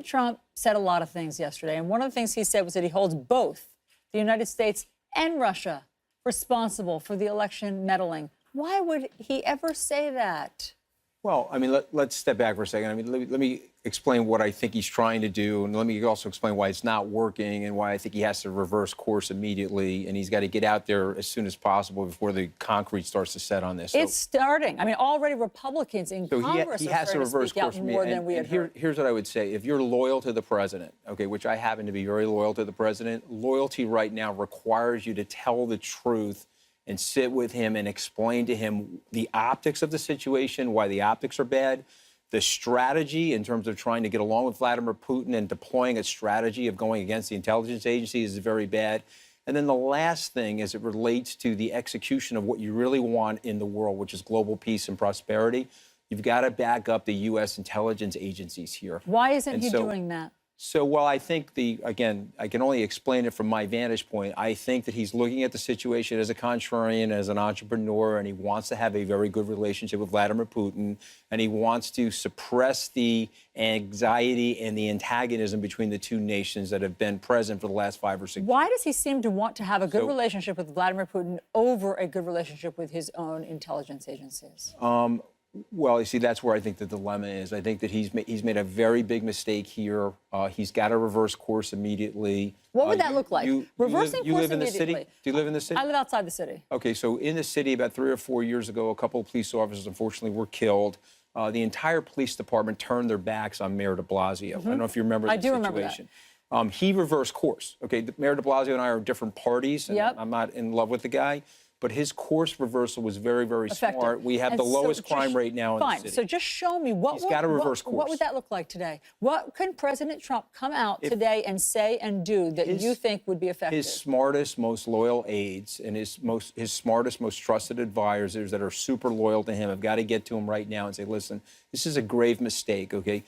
Trump said a lot of things yesterday, and one of the things he said was that he holds both the United States and Russia responsible for the election meddling. Why would he ever say that? Well, I mean, let's step back for a second. I mean, let me explain what I think he's trying to do, and let me also explain why it's not working and why I think he has to reverse course immediately, and he's got to get out there as soon as possible before the concrete starts to set on this. It's starting. I mean, already Republicans in Congress he has to reverse course more than we had heard. Here's what I would say. If you're loyal to the president, okay, which I happen to be very loyal to the president, loyalty right now requires you to tell the truth and sit with him and explain to him the optics of the situation, why the optics are bad, the strategy in terms of trying to get along with Vladimir Putin and deploying a strategy of going against the intelligence agency is very bad. And then the last thing, as it relates to the execution of what you really want in the world, which is global peace and prosperity, you've got to back up the U.S. intelligence agencies here. Why isn't he doing that? So, well, I think again, I can only explain it from my vantage point. I think that he's looking at the situation as a contrarian, as an entrepreneur, and he wants to have a very good relationship with Vladimir Putin, and he wants to suppress the anxiety and the antagonism between the two nations that have been present for the last 5 or 6 years. Why does he seem to want to have a good relationship with Vladimir Putin over a good relationship with his own intelligence agencies? Well, you see, that's where I think the dilemma is. I think that he's made a very big mistake here. He's got to reverse course immediately. What would that look like? Reversing course live in the city? Do you live in the city? I live outside the city. Okay, so in the city, about 3 or 4 years ago, a couple of police officers, unfortunately, were killed. The entire police department turned their backs on Mayor de Blasio. I don't know if you remember the situation. I do remember that. He reversed course. Okay, Mayor de Blasio and I are different parties, and I'm not in love with the guy. But his course reversal was very, very smart. We have the lowest crime rate now in the city. So just show me what He's got to reverse course. What would that look like today? What can President Trump come out today and say and do that you think would be effective? His smartest, most loyal aides and his smartest, most trusted advisors that are super loyal to him have got to get to him right now and say, listen, this is a grave mistake, okay?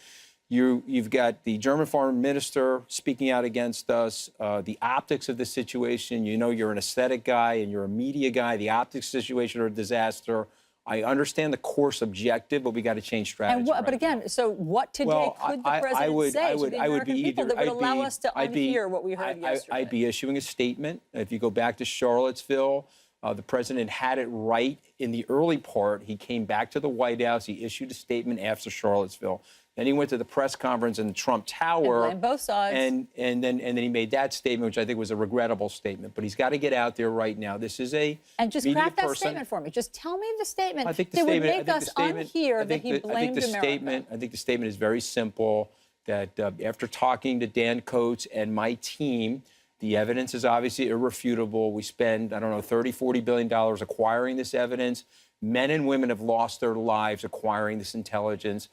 You've got the German foreign minister speaking out against us, the optics of the situation. You know, you're an aesthetic guy and you're a media guy. The optics situation are a disaster. I understand the course objective, but we got to change strategy. But again, so what today could the president say to the American people that would allow us to unhear what we heard yesterday? I'd be issuing a statement. If you go back to Charlottesville, the president had it right in the early part. He came back to the White House. He issued a statement after Charlottesville. Then he went to the press conference in the Trump Tower. And blamed both sides. And then he made that statement, which I think was a regrettable statement. But he's got to get out there right now. This is a And just craft that statement for me. Just tell me the statement that would make us unhear that he blamed America. I think the statement is very simple, that after talking to Dan Coates and my team, the evidence is obviously irrefutable. We spend, I don't know, $30, $40 billion acquiring this evidence. Men and women have lost their lives acquiring this intelligence.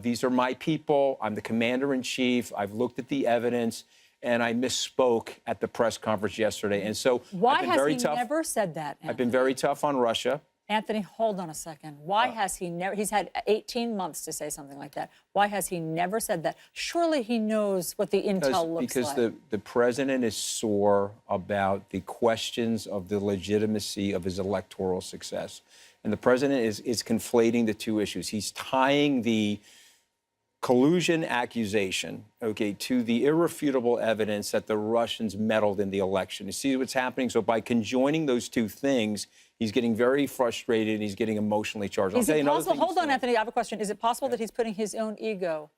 These are my people. I'm the commander-in-chief. I've looked at the evidence, and I misspoke at the press conference yesterday. And so why has he never said that, Anthony? I've been very tough on Russia. Anthony, hold on a second. Why has he never? He's had 18 months to say something like that. Why has he never said that? Surely he knows what the intel looks like. Because the president is sore about the questions of the legitimacy of his electoral success. And the president is conflating the two issues. He's tying the collusion accusation, okay, to the irrefutable evidence that the Russians meddled in the election. You see what's happening? So by conjoining those two things, he's getting very frustrated and he's getting emotionally charged. Is it possible? Hold on, Anthony. I have a question. Is it possible that he's putting his own ego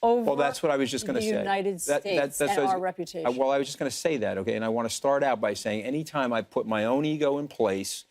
over that's what I was just going to say. The United States and our reputation? Well, I was just going to say that, okay? And I want to start out by saying anytime I put my own ego in place,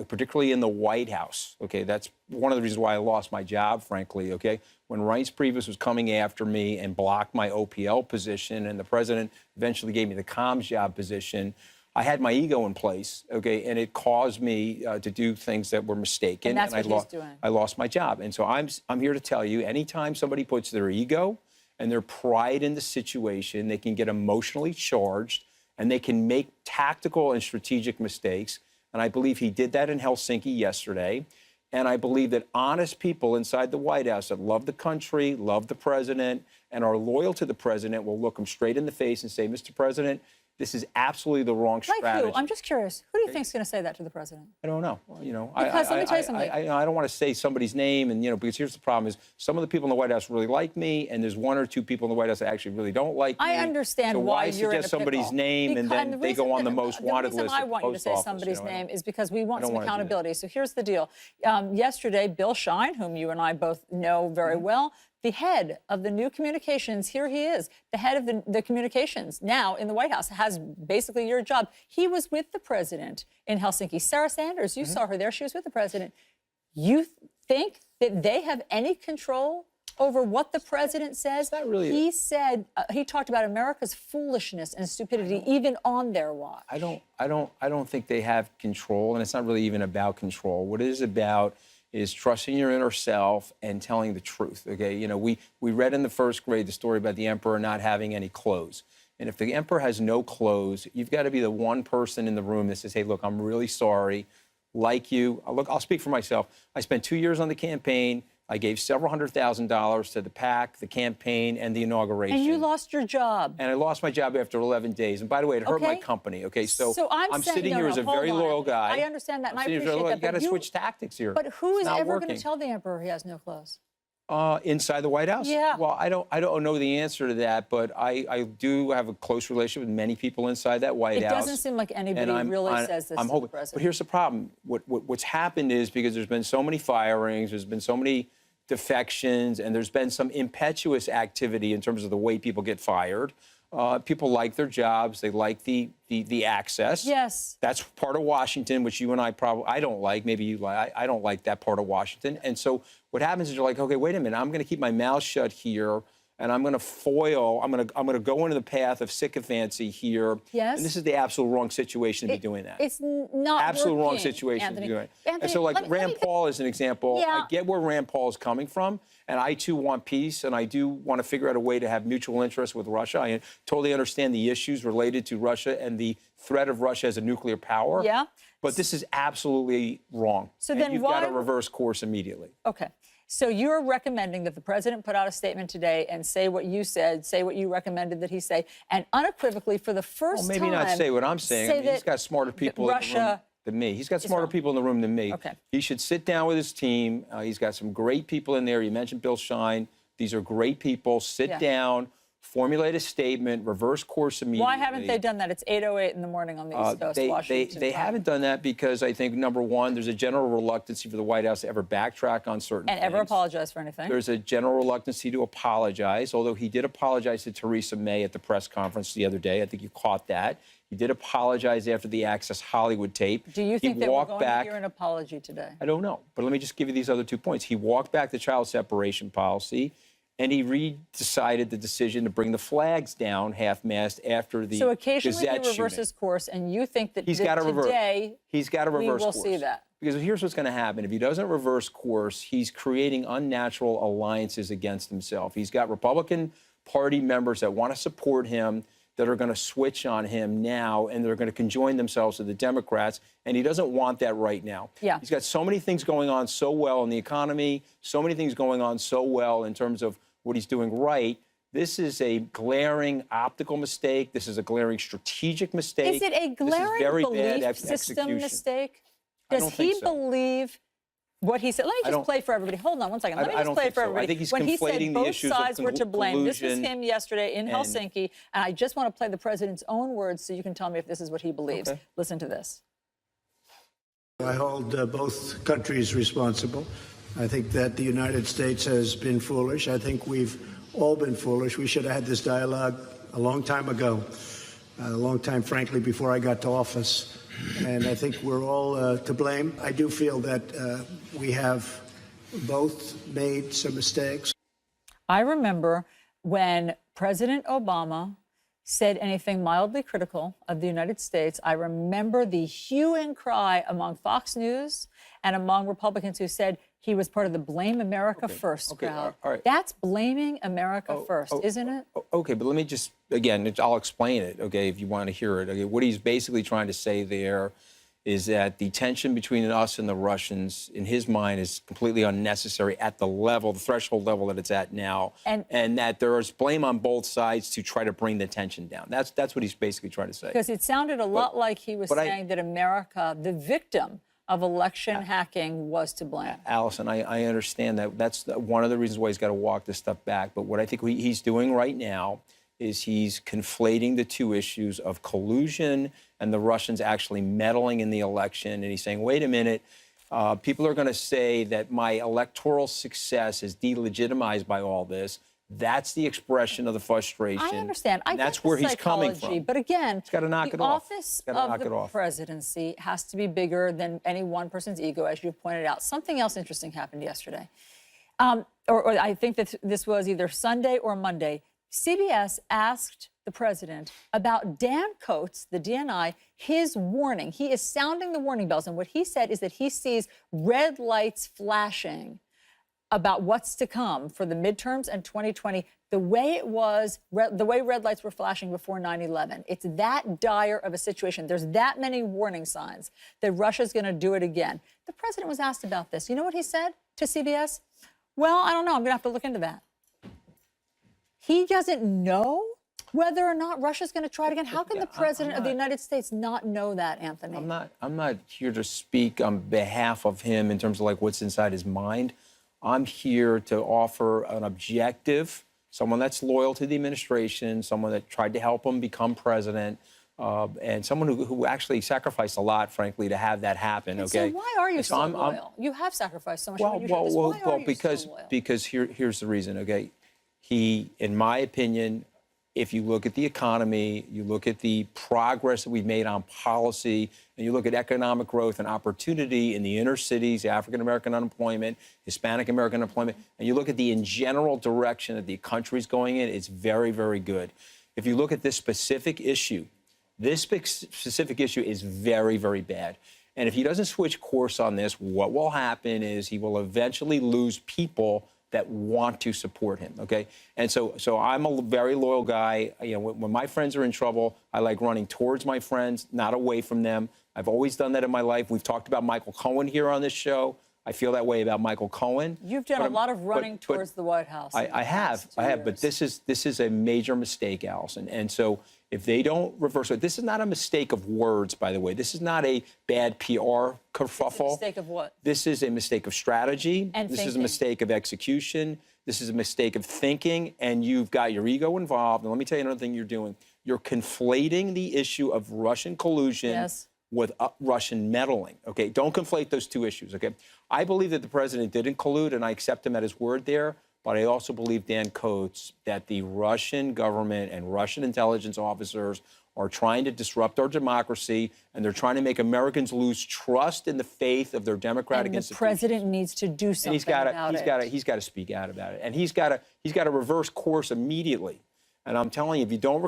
particularly in the White House, okay? That's one of the reasons why I lost my job, frankly, okay? When Reince Priebus was coming after me and blocked my OPL position and the president eventually gave me the comms job position, I had my ego in place, okay? And it caused me to do things that were mistaken. And that's what he's doing. I lost my job. And so I'm here to tell you, anytime somebody puts their ego and their pride in the situation, they can get emotionally charged and they can make tactical and strategic mistakes. And I believe he did that in Helsinki yesterday. And I believe that honest people inside the White House that love the country, love the president, and are loyal to the president will look him straight in the face and say, Mr. President, This is absolutely the wrong Like strategy. who? I'm just curious. Who do you think is going to say that to the president? I don't know. You know, Because let me tell you something. I don't want to say somebody's name, and because here's the problem: is some of the people in the White House really like me, and there's one or two people in the White House that actually really don't like me. I understand why you're in a suggest somebody's pickle. name and then they go on the most wanted list. The reason I want you to say somebody's name is because we want some accountability. So here's the deal. Yesterday, Bill Shine, whom you and I both know very well, the head of the new communications, here he is, the head of the communications now in the White House, has basically your job. He was with the president in Helsinki. Sarah Sanders, you saw her there. She was with the president. You think that they have any control over what the president says? Not really. He said, he talked about America's foolishness and stupidity even on their watch. I don't think they have control, and it's not really even about control. What it is about is trusting your inner self and telling the truth, okay? You know, we read in the first grade the story about the emperor not having any clothes. And if the emperor has no clothes, you've got to be the one person in the room that says, hey, look, I'm really sorry. Like you, look, I'll speak for myself. I spent 2 years on the campaign. I gave several $100,000 to the PAC, the campaign, and the inauguration. And you lost your job. And I lost my job after 11 days. And by the way, it hurt my company, okay? So I'm saying, sitting here as a very loyal guy. I understand that, and I appreciate that. You got to switch tactics here. But who is ever going to tell the emperor he has no clothes? Inside the White House? Yeah. Well, I don't know the answer to that, but I do have a close relationship with many people inside that White House. It doesn't seem like anybody really says this to the president. But here's the problem. What's happened is because there's been so many firings, there's been so many defections, and there's been some impetuous activity in terms of the way people get fired. People like their jobs. They like the access. Yes. That's part of Washington, which you and I don't like. Maybe you like. I don't like that part of Washington. And so what happens is you're like, okay, wait a minute. I'm going to keep my mouth shut here, and I'm going to foil. I'm going to go into the path of sycophancy here. Yes. And this is the absolute wrong situation to be doing that. It's not absolute working, wrong situation Anthony. to be doing it. Anthony, and so, like Rand Paul is an example. Yeah. I get where Rand Paul is coming from. And I, too, want peace, and I do want to figure out a way to have mutual interest with Russia. I totally understand the issues related to Russia and the threat of Russia as a nuclear power. Yeah. But this is absolutely wrong. So then you've got to reverse course immediately. Okay. So you're recommending that the president put out a statement today and say what you said, say what you recommended that he say, and unequivocally for the first time... Well, maybe not say what I'm saying. I mean, he's got smarter people in the room than me. He's got smarter people in the room than me. Okay. He should sit down with his team. He's got some great people in there. You mentioned Bill Shine. These are great people. Sit down, formulate a statement, reverse course immediately. Why haven't they done that? It's 8:08 in the morning on the East Coast, Washington. They haven't done that because I think, number one, there's a general reluctancy for the White House to ever backtrack on certain things. And ever apologize for anything. There's a general reluctancy to apologize, although he did apologize to Theresa May at the press conference the other day. I think you caught that. He did apologize after the Access Hollywood tape. Do you think that we're going to hear an apology today? I don't know. But let me just give you these other 2 points. He walked back the child separation policy, and he decided the decision to bring the flags down half-mast after the So occasionally Gazette he reverses shooting. Course, and you think that He's got to reverse. He's got to reverse we will course. see that. Because here's what's going to happen. If he doesn't reverse course, he's creating unnatural alliances against himself. He's got Republican Party members that want to support him, that are going to switch on him now, and they're going to conjoin themselves to the Democrats, and he doesn't want that right now. Yeah. He's got so many things going on so well in the economy, so many things going on so well in terms of what he's doing right. This is a glaring optical mistake. This is a glaring strategic mistake. Is it a glaring belief system mistake? Does he believe what he said? Let me just play for everybody. Hold on one second. Let me just play for everybody. I think he's when he said conflating the both issues sides of were to blame. This was collusion him yesterday in Helsinki, and I just want to play the president's own words so you can tell me if this is what he believes. Okay. Listen to this. I hold both countries responsible. I think that the United States has been foolish. I think we've all been foolish. We should have had this dialogue a long time ago, a long time, frankly, before I got to office. And I think we're all to blame. I do feel that we have both made some mistakes. I remember when President Obama said anything mildly critical of the United States. I remember the hue and cry among Fox News and among Republicans who said he was part of the Blame America First crowd. All right. That's blaming America first, isn't it? Okay, but let me just, again, I'll explain it, okay, if you want to hear it. Okay, what he's basically trying to say there is that the tension between us and the Russians, in his mind, is completely unnecessary at the level, the threshold level that it's at now, and that there is blame on both sides to try to bring the tension down. That's what he's basically trying to say. Because it sounded a lot like he was saying that America, the victim of election hacking, was to blame. Allison, I understand that. That's one of the reasons why he's got to walk this stuff back. But what I think he's doing right now is he's conflating the two issues of collusion and the Russians actually meddling in the election. And he's saying, wait a minute, people are going to say that my electoral success is delegitimized by all this. That's the expression of the frustration. I understand. That's where he's coming from. But again, he's got to knock it off. The office of the presidency has to be bigger than any one person's ego, as you pointed out. Something else interesting happened yesterday. Or I think that this was either Sunday or Monday. CBS asked the president about Dan Coates, the DNI, his warning. He is sounding the warning bells. And what he said is that he sees red lights flashing about what's to come for the midterms and 2020, the way it was, the way red lights were flashing before 9/11. It's that dire of a situation. There's that many warning signs that Russia's going to do it again. The president was asked about this. You know what he said to CBS? Well, I don't know. I'm going to have to look into that. He doesn't know whether or not Russia's going to try it again. How can the president of the United States not know that, Anthony? I'm not here to speak on behalf of him in terms of like what's inside his mind. I'm here to offer an objective, someone that's loyal to the administration, someone that tried to help him become president, and someone who actually sacrificed a lot, frankly, to have that happen. Okay. So why are you so loyal? You have sacrificed so much. Because here's the reason. Okay. He, in my opinion, if you look at the economy, you look at the progress that we've made on policy, and you look at economic growth and opportunity in the inner cities, African-American unemployment, Hispanic-American unemployment, and you look at the in general direction that the country's going in, it's very, very good. If you look at this specific issue is very, very bad. And if he doesn't switch course on this, what will happen is he will eventually lose people that want to support him, okay? And so I'm a very loyal guy. You know, when my friends are in trouble, I like running towards my friends, not away from them. I've always done that in my life. We've talked about Michael Cohen here on this show. I feel that way about Michael Cohen. You've done a lot of running towards the White House. I have, but this is a major mistake, Allison. And so if they don't reverse it, this is not a mistake of words, by the way. This is not a bad PR kerfuffle. It's a mistake of what? This is a mistake of strategy. And this is a mistake of execution. This is a mistake of thinking, and you've got your ego involved. And let me tell you another thing you're doing. You're conflating the issue of Russian collusion with Russian meddling, okay? Don't conflate those two issues, okay? I believe that the president didn't collude, and I accept him at his word there, but I also believe, Dan Coates, that the Russian government and Russian intelligence officers are trying to disrupt our democracy, and they're trying to make Americans lose trust in the faith of their democratic institutions. The president needs to do something about it. He's got to speak out about it, and he's got to reverse course immediately. And I'm telling you, if you don't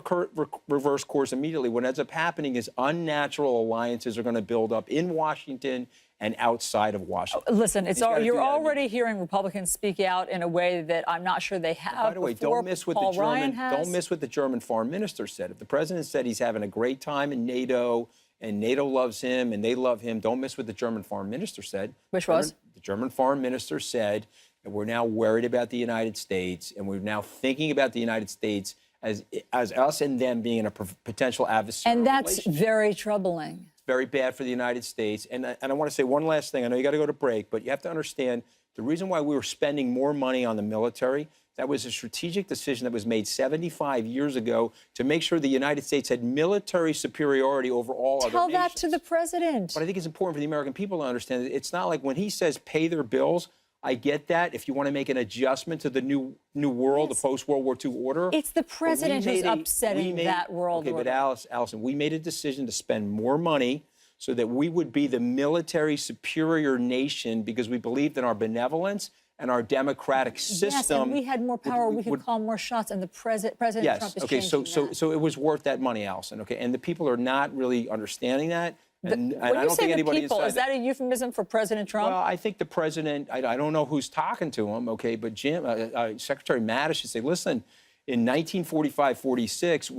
reverse course immediately, what ends up happening is unnatural alliances are going to build up in Washington and outside of Washington. Listen, you're already hearing Republicans speak out in a way that I'm not sure they have. By the way, don't miss what the German foreign minister said. If the president said he's having a great time in NATO and NATO loves him and they love him, don't miss what the German foreign minister said. Which was? The German foreign minister said that we're now worried about the United States and we're now thinking about the United States as us and them being in a potential adversarial And that's very troubling. It's very bad for the United States. And I want to say one last thing. I know you got to go to break, but you have to understand the reason why we were spending more money on the military, that was a strategic decision that was made 75 years ago to make sure the United States had military superiority over all other nations. Tell that to the president. But I think it's important for the American people to understand that it's not like when he says pay their bills, I get that. If you want to make an adjustment to the new world, the post-World War II order. It's the president who's upsetting that world order. Okay, but Allison, we made a decision to spend more money so that we would be the military superior nation because we believed in our benevolence and our democratic system. Yes, and we had more power. We could call more shots, and the President Trump is changing that. So it was worth that money, Allison, okay? And the people are not really understing that. And I don't think anybody inside is that a euphemism for President Trump? Well, I think the president, I don't know who's talking to him, okay, but Secretary Mattis should say, listen, in 1945-46,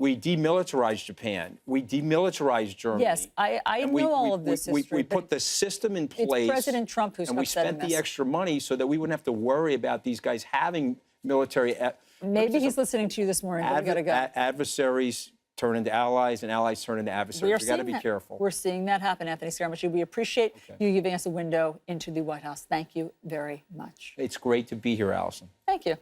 We demilitarized Japan. We demilitarized Germany. Yes, I know all of this history. We put the system in place. It's President Trump who's and we upset in spent the this. extra money so that we wouldn't have to worry about these guys having military. Maybe he's listening to you this morning, but we got to go. Adversaries turn into allies, and allies turn into adversaries. We got to be careful. We're seeing that happen, Anthony Scaramucci. We appreciate you giving us a window into the White House. Thank you very much. It's great to be here, Allison. Thank you.